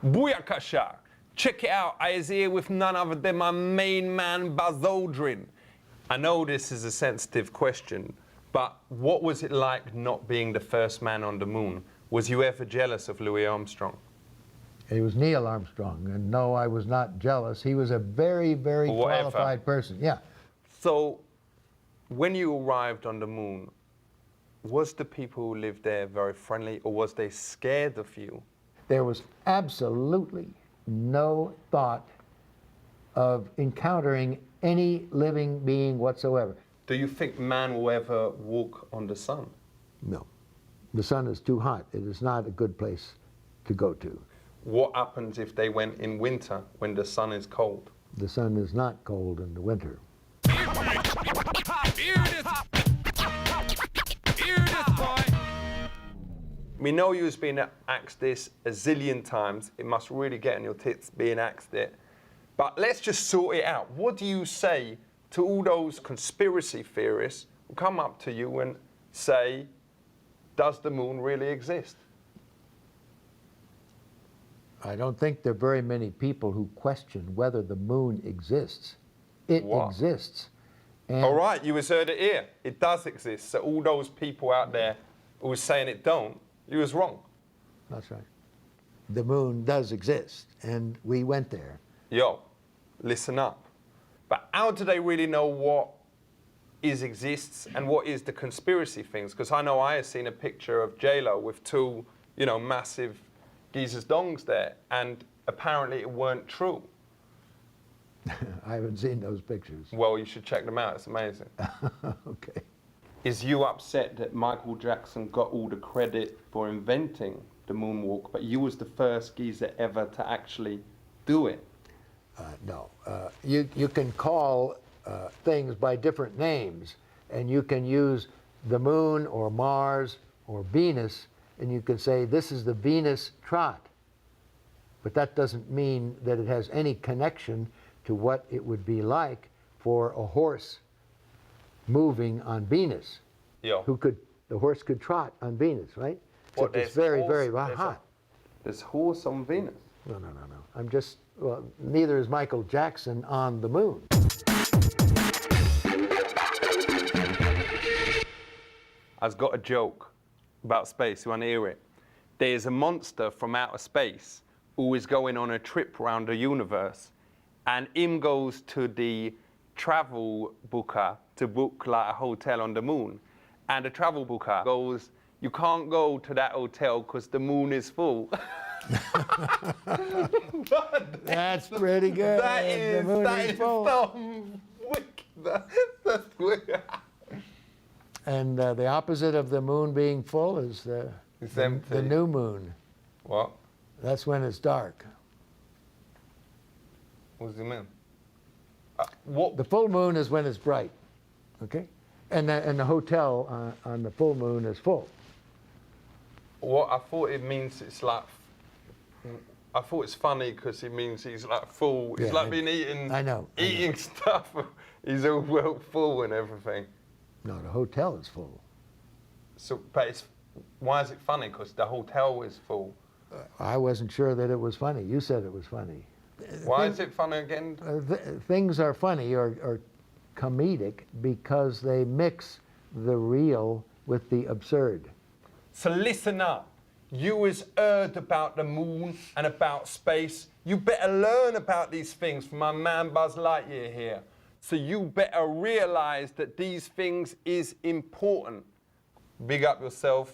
Booyakasha! Check it out, I is here with none other than my main man, Buzz Aldrin. I know this is a sensitive question, but what was it like not being the first man on the moon? Was you ever jealous of Louis Armstrong? It was Neil Armstrong, and no, I was not jealous. He was a very, very qualified person. Yeah. So, when you arrived on the moon, was the people who lived there very friendly, or was they scared of you? There was absolutely no thought of encountering any living being whatsoever. Do you think man will ever walk on the sun? No. The sun is too hot. It is not a good place to go to. What happens if they went in winter when the sun is cold? The sun is not cold in the winter. We know you've been asked this a zillion times. It must really get on your tits being asked it. But let's just sort it out. What do you say to all those conspiracy theorists who come up to you and say, does the moon really exist? I don't think there are very many people who question whether the moon exists. It exists. And all right, you heard it here. It does exist. So all those people out there who were saying it don't, you was wrong. That's right. The moon does exist, and we went there. Yo, listen up. But how do they really know what exists and what is the conspiracy things? Because I know I have seen a picture of J-Lo with two, massive geezers dongs there, and apparently it weren't true. I haven't seen those pictures. Well, you should check them out. It's amazing. Okay. Is you upset that Michael Jackson got all the credit for inventing the moonwalk, but you was the first geezer ever to actually do it? No. You can call things by different names, and you can use the moon or Mars or Venus, and you can say this is the Venus trot. But that doesn't mean that it has any connection to what it would be like for a horse moving on Venus. Yo. The horse could trot on Venus, right? What, it's very, very hot. There's horse on Venus? No. I'm just, neither is Michael Jackson on the moon. I've got a joke about space. You want to hear it? There's a monster from outer space who is going on a trip around the universe, and him goes to the travel booker to book like a hotel on the moon. And the travel booker goes, you can't go to that hotel because the moon is full. That's pretty good. That the moon is full. so wicked. That's wicked. And the opposite of the moon being full is It's empty. the new moon. What? That's when it's dark. What does it mean? What? The full moon is when it's bright, okay? And the hotel on the full moon is full. What? I thought it means it's like, I thought it's funny because it means he's like full. It's like been eating. I know. Eating stuff. He's all well full and everything. No, the hotel is full. So, but why is it funny? Because the hotel is full. I wasn't sure that it was funny. You said it was funny. Why is it funny again? Things are funny or comedic because they mix the real with the absurd. So listen up. You has heard about the moon and about space. You better learn about these things from my man Buzz Lightyear here. So you better realize that these things is important. Big up yourself.